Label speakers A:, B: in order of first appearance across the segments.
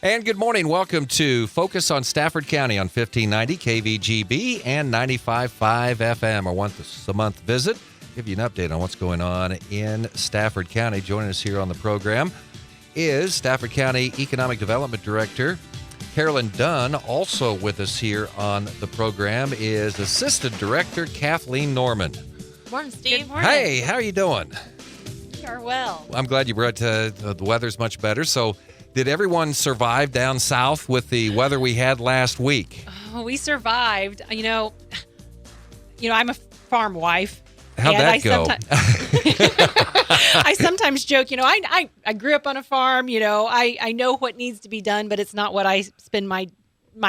A: And good morning. Welcome to Focus on Stafford County on 1590 KVGB and 95.5 FM, our once a month visit. Give you an update on what's going on in Stafford County. Joining us here on the program is Stafford County Economic Development Director Carolyn Dunn. Also with us here on the program is Assistant Director Kathleen Norman.
B: Morning, Steve.
C: Good morning.
A: Hey, how are you doing?
C: We are well.
A: I'm glad you brought the weather's much better. So did everyone survive down south with the weather we had last week?
C: Oh, we survived. You know, I'm a farm wife.
A: How'd that go?
C: I sometimes joke, I grew up on a farm, I know what needs to be done, but it's not what I spend my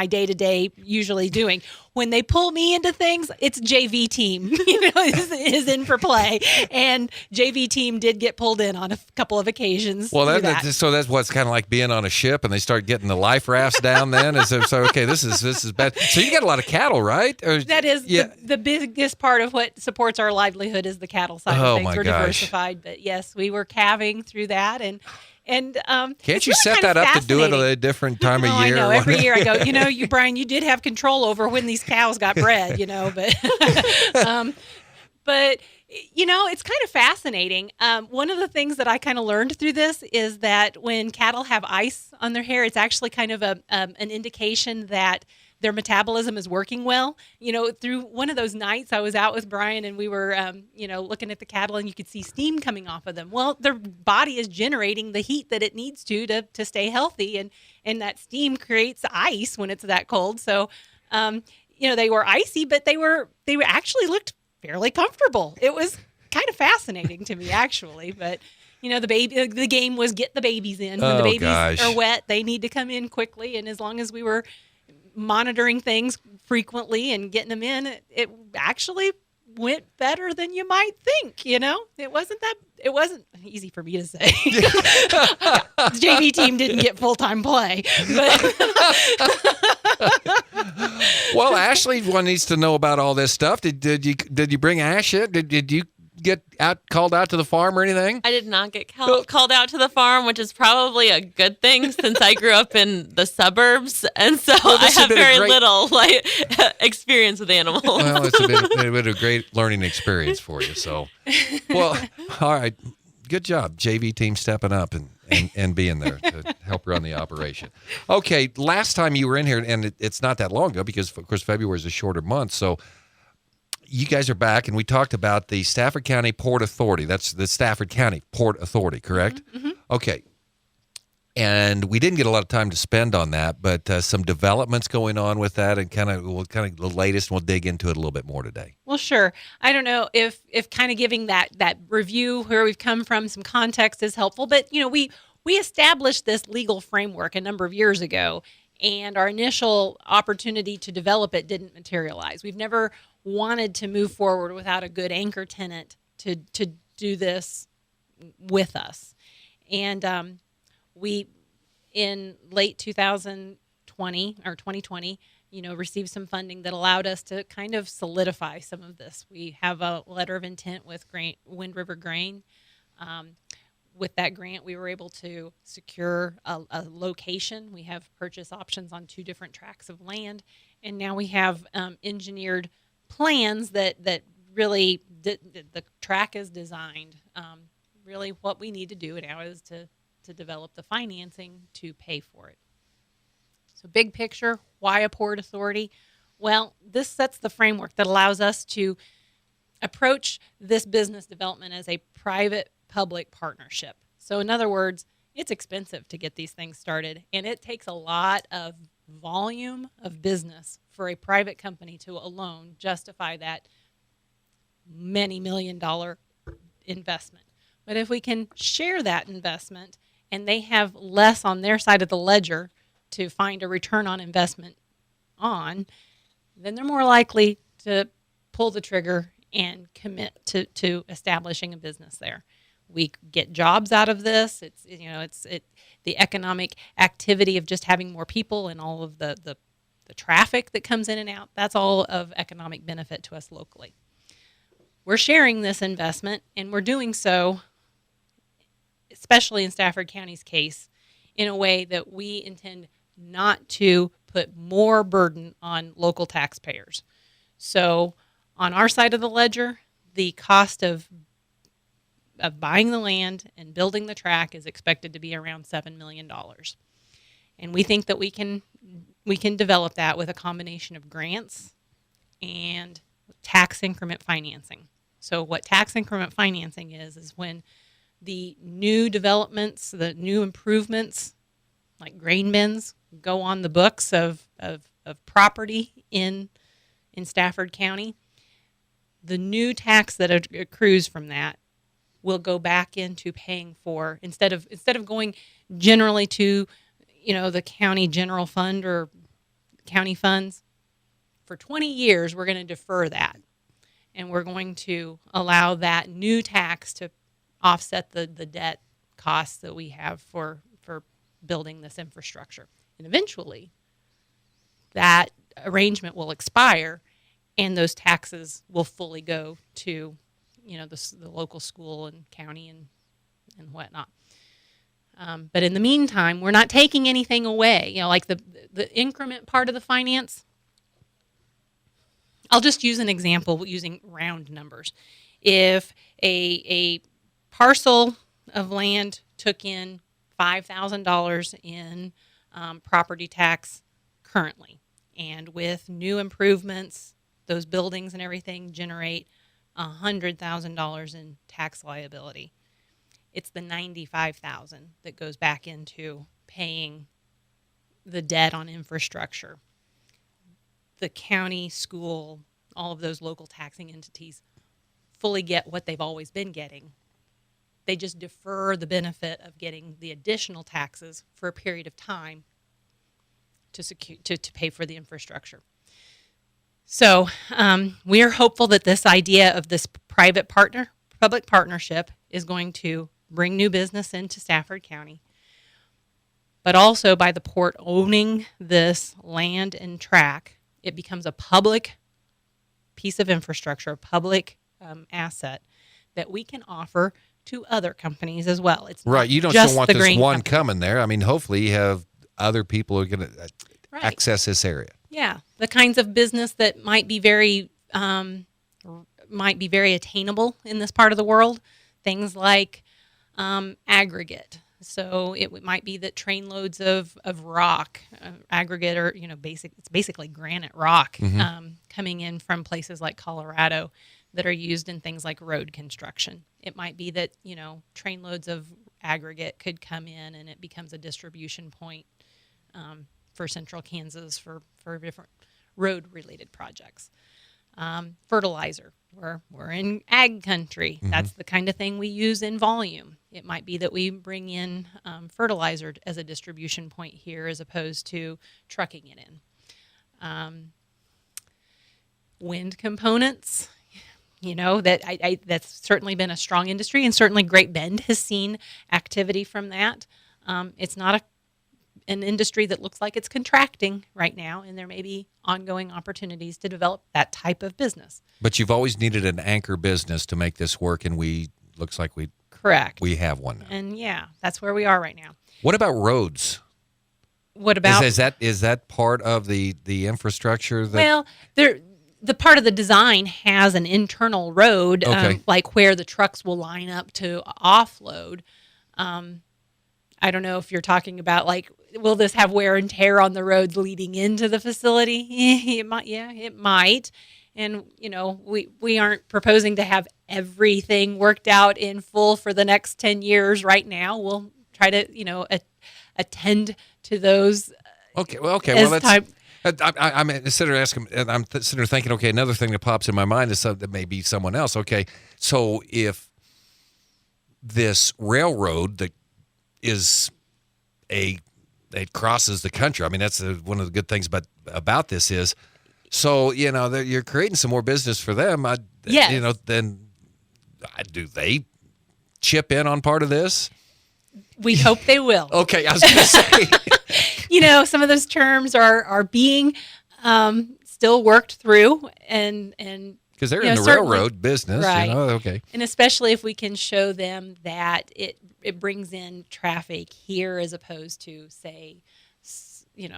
C: day-to-day usually doing. When they pull me into things, it's JV team, is in for play. And JV team did get pulled in on a couple of occasions.
A: Well, so that's what's kind of like being on a ship and they start getting the life rafts down then? Okay, this is bad. So you got a lot of cattle, right?
C: That is the biggest part of what supports our livelihood is the cattle side of things. We're diversified. But yes, we were calving through that. And
A: can't you set that up to do it at a different time of year?
C: I know. Every year I go, Brian, you did have control over when these cows got bred, but it's kind of fascinating. One of the things that I kind of learned through this is that when cattle have ice on their hair, it's actually kind of an indication that their metabolism is working well. Through one of those nights I was out with Brian and we were, looking at the cattle and you could see steam coming off of them. Well, their body is generating the heat that it needs to stay healthy. And that steam creates ice when it's that cold. So, they were icy, but they actually looked fairly comfortable. It was kind of fascinating to me, actually. But, the game was get the babies in. When the babies are wet, they need to come in quickly. And as long as we were monitoring things frequently and getting them in, it actually went better than you might think. It wasn't easy for me to say. The JV team didn't get full-time play, but
A: well, Ashley needs to know about all this stuff. Did you bring Ash in? Did you get called out to the farm or anything?
B: I did not get called out to the farm, which is probably a good thing since I grew up in the suburbs, and so I have very little experience with animals.
A: Well, it's been a great learning experience for you. So, well, all right, good job, JV team, stepping up and being there to help run the operation. Okay, last time you were in here, and it's not that long ago because, of course, February is a shorter month, so you guys are back, and we talked about the Stafford County Port Authority. That's the Stafford County Port Authority, correct? Mm-hmm. Okay. And we didn't get a lot of time to spend on that, but some developments going on with that, and kind of the latest, and we'll dig into it a little bit more today.
C: Well, sure. I don't know if kind of giving that review where we've come from, some context is helpful, but we established this legal framework a number of years ago, and our initial opportunity to develop it didn't materialize. We've never wanted to move forward without a good anchor tenant to do this with us. And we, in late 2020 or 2020, received some funding that allowed us to kind of solidify some of this. We have a letter of intent with Wind River Grain. With that grant, we were able to secure a location. We have purchase options on 2 different tracts of land, and now we have engineered plans that really the track is designed. Really, what we need to do now is to develop the financing to pay for it. So, big picture, why a port authority? Well, this sets the framework that allows us to approach this business development as a private-public partnership. So, in other words, it's expensive to get these things started, and it takes a lot of volume of business for a private company to alone justify that many $million investment. But if we can share that investment and they have less on their side of the ledger to find a return on investment on, then they're more likely to pull the trigger and commit to establishing a business there. We get jobs out of this. It's the economic activity of just having more people and all of the traffic that comes in and out. That's all of economic benefit to us locally. We're sharing this investment, and we're doing so, especially in Stafford County's case, in a way that we intend not to put more burden on local taxpayers. So on our side of the ledger, the cost of buying the land and building the track is expected to be around $7 million. And we think that we can develop that with a combination of grants and tax increment financing. So what tax increment financing is when the new developments, the new improvements, like grain bins, go on the books of property in Stafford County. The new tax that accrues from that will go back into paying for, instead of going generally to, the county general fund or county funds. For 20 years, we're going to defer that, and we're going to allow that new tax to offset the debt costs that we have for building this infrastructure. And eventually, that arrangement will expire, and those taxes will fully go to, the local school and county and whatnot. But in the meantime, we're not taking anything away. Like the increment part of the finance. I'll just use an example using round numbers. If a parcel of land took in $5,000 in property tax currently, and with new improvements, those buildings and everything generate $100,000 in tax liability. It's the $95,000 that goes back into paying the debt on infrastructure. The county, school, all of those local taxing entities fully get what they've always been getting. They just defer the benefit of getting the additional taxes for a period of time to pay for the infrastructure. So we are hopeful that this idea of this private-public partnership is going to bring new business into Stafford County, but also by the port owning this land and track, it becomes a public piece of infrastructure, a public asset that we can offer to other companies as well. It's
A: right. You don't just want this one coming there. I mean, hopefully you have other people who are going to access this area.
C: Yeah, the kinds of business that might be very attainable in this part of the world. Things like aggregate. So it might be that trainloads of rock, aggregate, or it's basically granite rock coming in from places like Colorado that are used in things like road construction. It might be that trainloads of aggregate could come in and it becomes a distribution point for central Kansas for different road-related projects. Fertilizer. We're in ag country. Mm-hmm. That's the kind of thing we use in volume. It might be that we bring in fertilizer as a distribution point here as opposed to trucking it in. Wind components, that's certainly been a strong industry, and certainly Great Bend has seen activity from that. It's not an industry that looks like it's contracting right now, and there may be ongoing opportunities to develop that type of business.
A: But you've always needed an anchor business to make this work, and looks like we have one now.
C: And yeah, that's where we are right now.
A: What about roads?
C: What about
A: is that part of the infrastructure?
C: Well, the part of the design has an internal road, like where the trucks will line up to offload. I don't know if you're talking about will this have wear and tear on the roads leading into the facility? It might. Yeah, it might. And we aren't proposing to have everything worked out in full for the next 10 years right now. We'll try to attend to those.
A: Okay. Well, that's. I'm sitting there thinking, okay, another thing that pops in my mind is that maybe someone else. Okay, so if this railroad that is it crosses the country, I mean, that's one of the good things about this is, so you're creating some more business for them.
C: Yes.
A: Then do they chip in on part of this?
C: We hope they will.
A: Okay, I was going to say.
C: Some of those terms are being still worked through, and
A: Because they're in the railroad business.
C: Right.
A: Okay.
C: And especially if we can show them that it brings in traffic here as opposed to, say,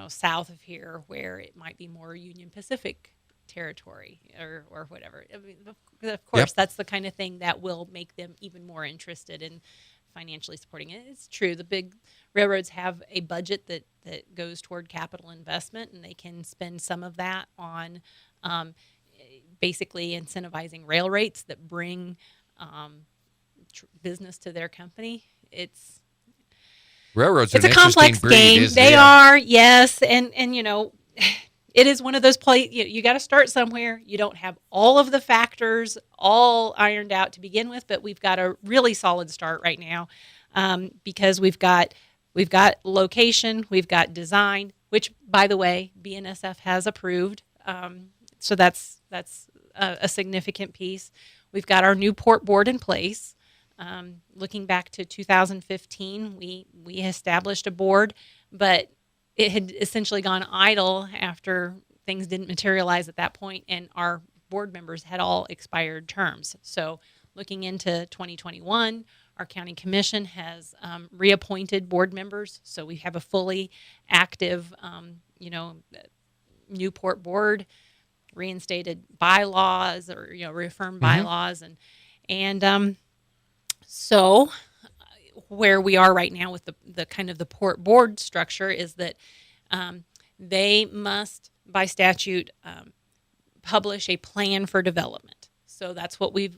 C: south of here where it might be more Union Pacific territory or whatever. I mean, of course, that's the kind of thing that will make them even more interested in financially supporting it. It's true. The big railroads have a budget that goes toward capital investment, and they can spend some of that on basically incentivizing rail rates that bring business to their company.
A: Railroads
C: it's
A: are an
C: a complex
A: interesting breed,
C: game. They are, yes, and it is one of those places. You got to start somewhere. You don't have all of the factors all ironed out to begin with, but we've got a really solid start right now because we've got location, we've got design, which, by the way, BNSF has approved. So that's a significant piece. We've got our new port board in place. Looking back to 2015, we established a board, but it had essentially gone idle after things didn't materialize at that point, and our board members had all expired terms. So looking into 2021, our county commission has reappointed board members, so we have a fully active, new port board, reinstated bylaws or reaffirmed bylaws, and so where we are right now with the kind of the port board structure is that they must by statute publish a plan for development. So that's what we've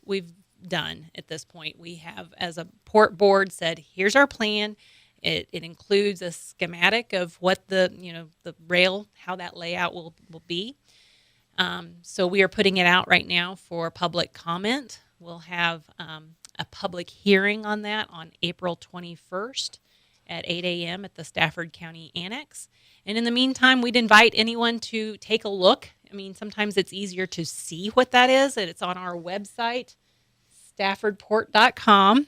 C: done at this point. We have, as a port board, said here's our plan. It includes a schematic of what the rail, how that layout will be. So we are putting it out right now for public comment. We'll have a public hearing on that on April 21st at 8 a.m. at the Stafford County Annex. And in the meantime, we'd invite anyone to take a look. I mean, sometimes it's easier to see what that is, and it's on our website, staffordport.com.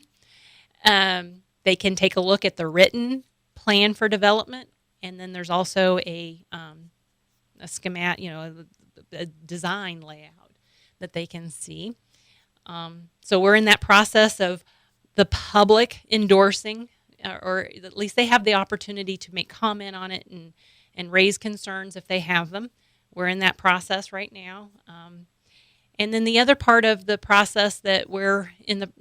C: They can take a look at the written plan for development, and then there's also a schematic, a design layout that they can see. So we're in that process of the public endorsing, or at least they have the opportunity to make comment on it and raise concerns if they have them. We're in that process right now. And then the other part of the process that we're in the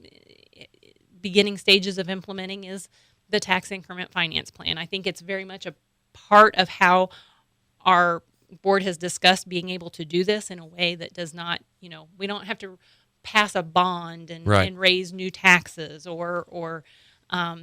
C: beginning stages of implementing is the tax increment finance plan. I think it's very much a part of how our board has discussed being able to do this in a way that does not, we don't have to pass a bond and raise new taxes or I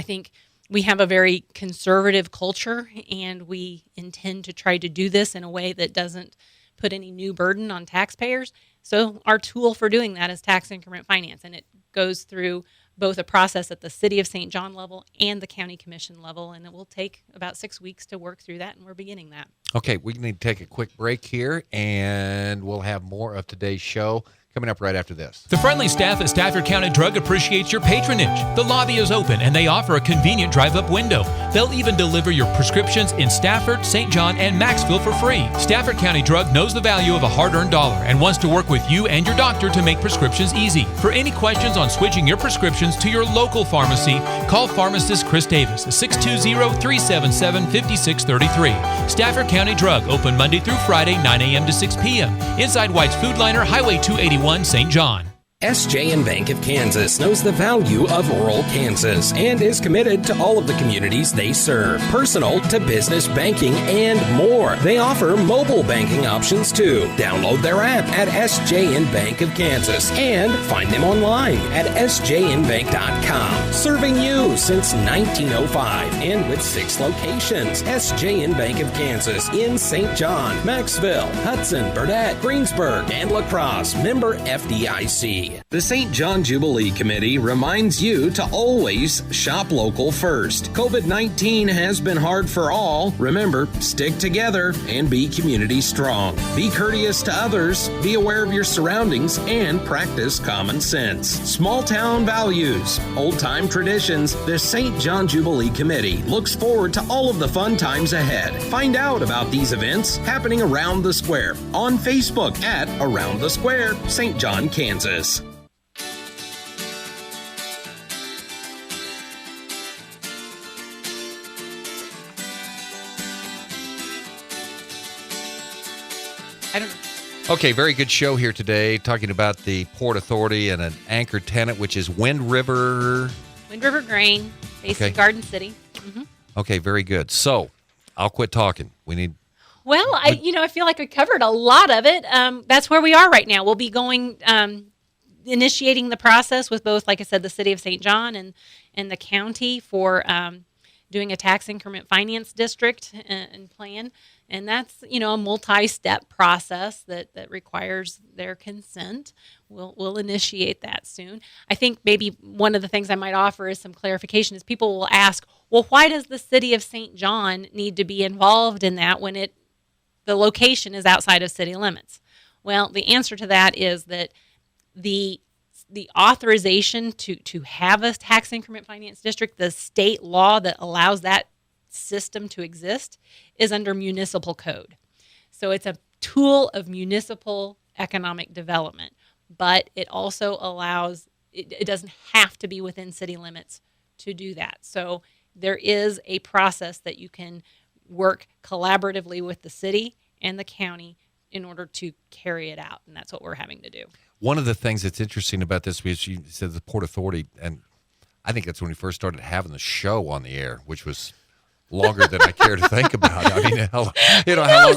C: think we have a very conservative culture, and we intend to try to do this in a way that doesn't put any new burden on taxpayers. So our tool for doing that is tax increment finance, and it goes through both a process at the City of St. John level and the County Commission level, and it will take about 6 weeks to work through that, and we're beginning that. Okay, we need to take a quick break here, and we'll have more of today's show coming up right after this.
D: The friendly staff at Stafford County Drug appreciates your patronage. The lobby is open, and they offer a convenient drive-up window. They'll even deliver your prescriptions in Stafford, St. John, and Maxville for free. Stafford County Drug knows the value of a hard-earned dollar and wants to work with you and your doctor to make prescriptions easy. For any questions on switching your prescriptions to your local pharmacy, call pharmacist Chris Davis at 620-377-5633. Stafford County Drug, open Monday through Friday, 9 a.m. to 6 p.m. Inside White's Food Liner, Highway 281, St. John.
E: SJN Bank of Kansas knows the value of rural Kansas and is committed to all of the communities they serve, personal to business banking and more. They offer mobile banking options too. Download their app at SJN Bank of Kansas and find them online at sjnbank.com. Serving you since 1905 and with 6 locations. SJN Bank of Kansas in St. John, Maxville, Hudson, Burdett, Greensburg, and La Crosse. Member FDIC. Committee. The St. John Jubilee Committee reminds you to always shop local first. COVID-19 has been hard for all. Remember, stick together and be community strong. Be courteous to others, be aware of your surroundings, and practice common sense. Small town values, old time traditions. The St. John Jubilee Committee looks forward to all of the fun times ahead. Find out about these events happening around the square on Facebook at Around the Square, St. John, Kansas.
C: I don't know.
A: Okay, very good show here today, talking about the Port Authority and an anchor tenant, which is Wind River
C: Grain, based in Garden City. Mm-hmm.
A: Okay, very good. So, I'll quit talking. We need...
C: Well, I feel like we covered a lot of it. That's where we are right now. We'll be initiating the process with both, like I said, the City of St. John and the county for doing a tax increment finance district and plan. And that's, a multi-step process that requires their consent. We'll initiate that soon. I think maybe one of the things I might offer is some clarification is people will ask, well, why does the City of St. John need to be involved in that when the location is outside of city limits? Well, the answer to that is that the authorization to have a tax increment finance district, the state law that allows that system to exist, is under municipal code. So it's a tool of municipal economic development, but it also allows, it doesn't have to be within city limits to do that. So there is a process that you can work collaboratively with the city and the county in order to carry it out, and that's what we're having to do.
A: One of the things that's interesting about this was you said the Port Authority, and I think that's when we first started having the show on the air, which was longer than I care to think about. I mean, how long?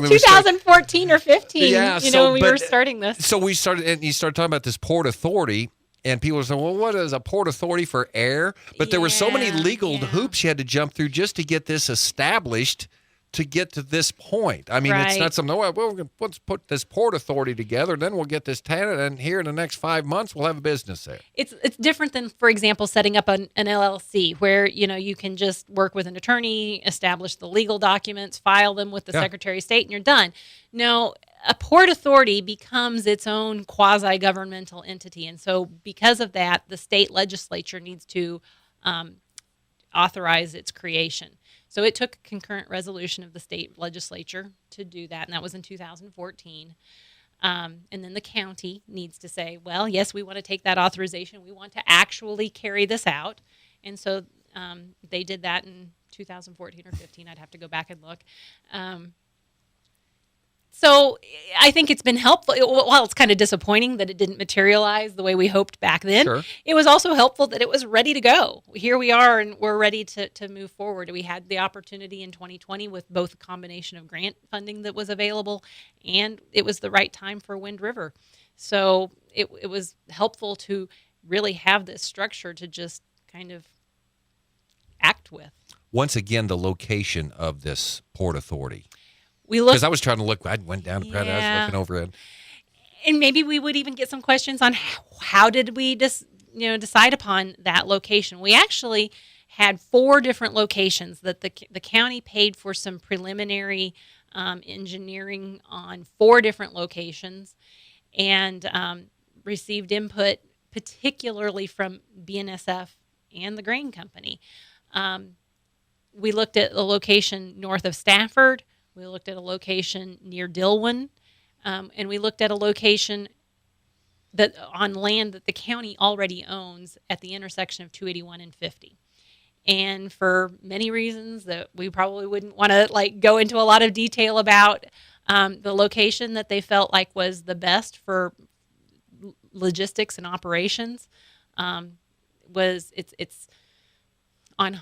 C: 2014 or 15.
A: Yeah,
C: when we were starting this.
A: So we started, and you started talking about this Port Authority, and people were saying, "Well, what is a Port Authority for air?" But there were so many legal hoops you had to jump through just to get this established. To get to this point. I mean, It's not something, let's put this Port Authority together, then we'll get this tenant, and here in the next 5 months, we'll have a business there.
C: It's different than, for example, setting up an LLC where, you can just work with an attorney, establish the legal documents, file them with the Secretary of State, and you're done. No, a Port Authority becomes its own quasi-governmental entity, and so because of that, the state legislature needs to authorize its creation. So it took a concurrent resolution of the state legislature to do that, and that was in 2014. And then the county needs to say, well, yes, we want to take that authorization. We want to actually carry this out. And so they did that in 2014 or 15. I'd have to go back and look. So I think it's been helpful. While it's kind of disappointing that it didn't materialize the way we hoped back then, It was also helpful that it was ready to go. Here we are, and we're ready to move forward. We had the opportunity in 2020 with both a combination of grant funding that was available, and it was the right time for Wind River. So it was helpful to really have this structure to just kind of act with.
A: Once again, the location of this Port Authority.
C: Because
A: I was trying to look, I went down to Pratt, I was looking over it.
C: And maybe we would even get some questions on how did we decide upon that location. We actually had 4 different locations that the county paid for some preliminary engineering on 4 different locations, and received input particularly from BNSF and the grain company. We looked at a location north of Stafford. We looked at a location near Dillwyn, and we looked at a location on land that the county already owns at the intersection of 281 and 50. And for many reasons that we probably wouldn't want to go into a lot of detail about, the location that they felt like was the best for logistics and operations was it's on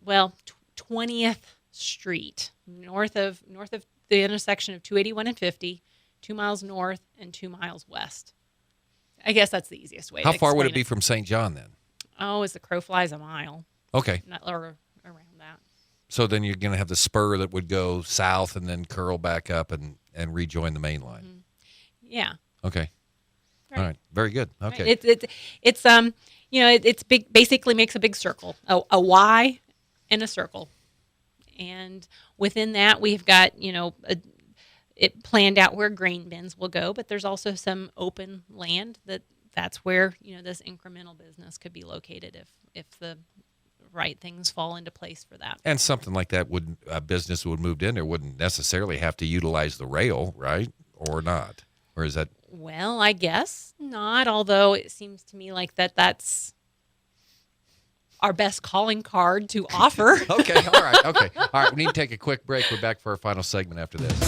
C: 20th Street, north of the intersection of 281 and 50, 2 miles north and 2 miles west. I guess that's the easiest way.
A: How far would it be from St. John then?
C: Oh, as the crow flies, a mile.
A: Okay.
C: Or around that.
A: So then you're going to have the spur that would go south and then curl back up and rejoin the main line.
C: Mm-hmm. Yeah.
A: Okay. All right. Very good. Okay.
C: Right. It's big. Basically, makes a big circle, a Y, and a circle, and within that we've got it planned out where grain bins will go, but there's also some open land that's where this incremental business could be located if the right things fall into place for that.
A: And something like that a business would move in there wouldn't necessarily have to utilize the rail, right? Or not? Or is that?
C: Well, I guess not, although it seems to me like that's our best calling card to offer.
A: Okay, all right. We need to take a quick break. We're back for our final segment after this.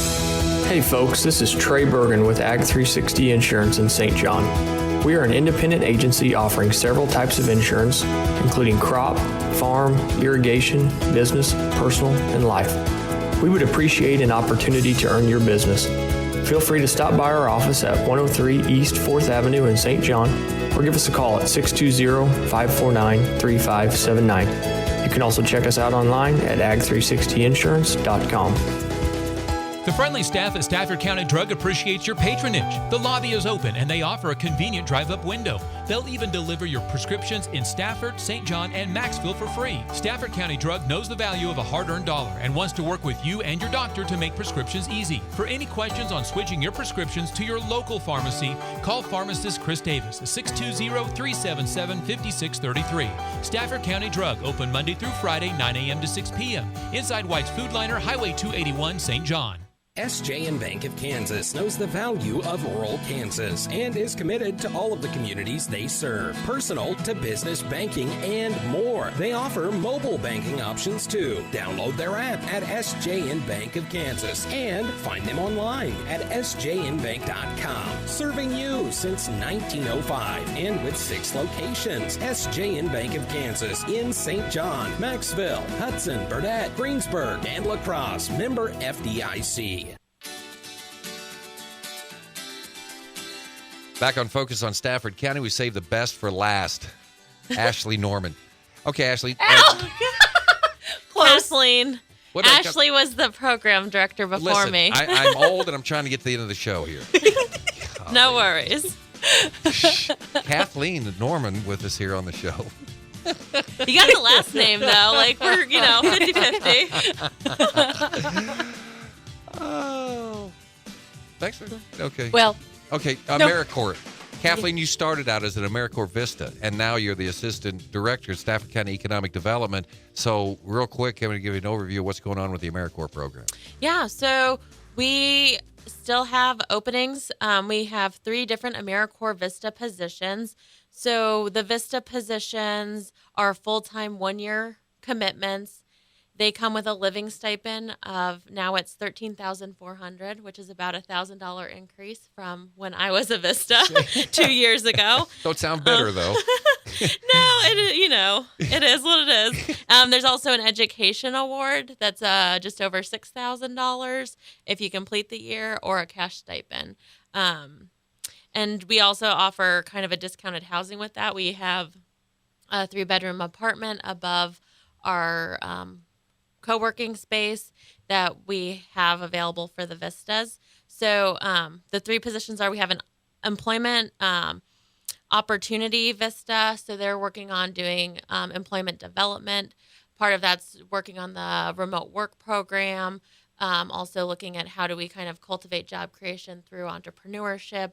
F: Hey folks, this is Trey Bergen with Ag 360 Insurance in St. John. We are an independent agency offering several types of insurance, including crop, farm, irrigation, business, personal, and life. We would appreciate an opportunity to earn your business. Feel free to stop by our office at 103 East 4th Avenue in St. John, or give us a call at 620-549-3579. You can also check us out online at ag360insurance.com.
D: The friendly staff at Stafford County Drug appreciates your patronage. The lobby is open and they offer a convenient drive-up window. They'll even deliver your prescriptions in Stafford, St. John, and Maxville for free. Stafford County Drug knows the value of a hard-earned dollar and wants to work with you and your doctor to make prescriptions easy. For any questions on switching your prescriptions to your local pharmacy, call pharmacist Chris Davis at 620-377-5633. Stafford County Drug, open Monday through Friday, 9 a.m. to 6 p.m. Inside White's Food Liner, Highway 281, St. John.
E: SJN Bank of Kansas knows the value of rural Kansas and is committed to all of the communities they serve, personal to business banking and more. They offer mobile banking options too. Download their app at SJN Bank of Kansas and find them online at sjnbank.com. Serving you since 1905 and with 6 locations. SJN Bank of Kansas in St. John, Maxville, Hudson, Burdett, Greensburg, and La Crosse. Member FDIC.
A: Back on Focus on Stafford County, we saved the best for last. Ashley Norman. Okay, Ashley.
B: Kathleen.
A: What
B: Ashley was the program director before
A: Listen,
B: me.
A: I'm old and I'm trying to get to the end of the show here.
B: No worries.
A: Kathleen Norman with us here on the show.
B: You got the last name, though. Like, we're, 50-50.
A: Oh. Thanks for okay.
C: Well,
A: okay, AmeriCorps. Kathleen, you started out as an AmeriCorps VISTA, and now you're the Assistant Director at Stafford County Economic Development. So real quick, I'm going to give you an overview of what's going on with the AmeriCorps program.
B: Yeah, so we still have openings. We have 3 different AmeriCorps VISTA positions. So the VISTA positions are full-time 1-year commitments. They come with a living stipend of, now it's $13,400, which is about $1,000 increase from when I was a VISTA 2 years ago.
A: Don't sound bitter, though.
B: No, it is what it is. There's also an education award that's just over $6,000 if you complete the year, or a cash stipend. And we also offer kind of a discounted housing with that. We have a 3-bedroom apartment above our co-working space that we have available for the VISTAs. So the 3 positions are, we have an employment opportunity VISTA. So they're working on doing employment development. Part of that's working on the remote work program. Also looking at how do we kind of cultivate job creation through entrepreneurship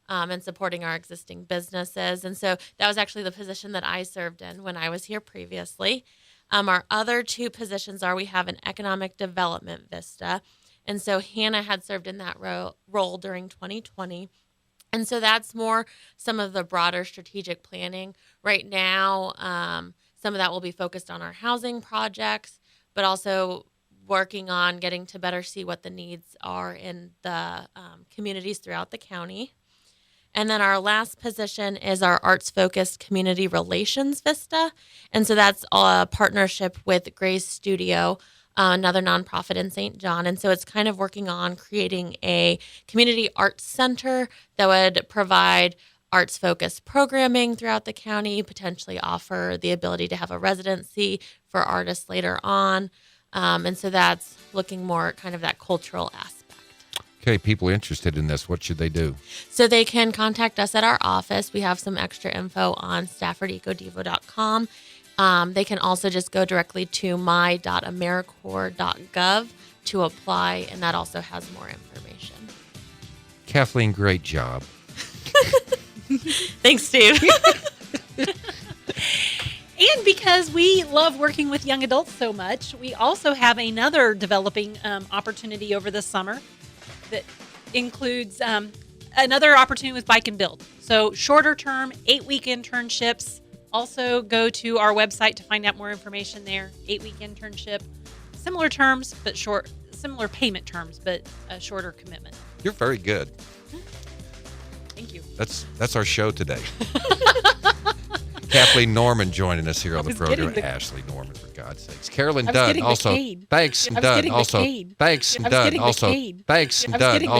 B: and supporting our existing businesses. And so that was actually the position that I served in when I was here previously. Our other 2 positions are, we have an economic development VISTA. And so Hannah had served in that role during 2020. And so that's more some of the broader strategic planning. Right now, some of that will be focused on our housing projects, but also working on getting to better see what the needs are in the communities throughout the county. And then our last position is our arts-focused community relations VISTA. And so that's a partnership with Gray's Studio, another nonprofit in St. John. And so it's kind of working on creating a community arts center that would provide arts-focused programming throughout the county, potentially offer the ability to have a residency for artists later on. And so that's looking more at kind of that cultural aspect.
A: Okay, people interested in this, what should they do?
B: So they can contact us at our office. We have some extra info on StaffordEcoDevo.com. They can also just go directly to my.americorps.gov to apply, and that also has more information.
A: Kathleen, great job.
B: Thanks, Steve.
C: And because we love working with young adults so much, we also have another developing opportunity over the summer that includes another opportunity with Bike and Build. So shorter term, 8-week internships. Also go to our website to find out more information there. 8-week internship, similar terms, but similar payment terms, but a shorter commitment.
A: You're very good.
C: Thank you.
A: That's our show today. Kathleen Norman joining us here on the
C: was
A: program.
C: getting the-
A: Ashley Norman, for God's sakes. Carolyn
C: I was
A: Dunn,
C: getting the
A: also.
C: cane.
A: Banks
C: I
A: and
C: was
A: Dunn,
C: getting the
A: also.
C: cane.
A: Banks
C: I
A: and
C: was
A: Dunn,
C: getting the
A: also.
C: cane.
A: Banks
C: I
A: and
C: was
A: Dunn,
C: getting the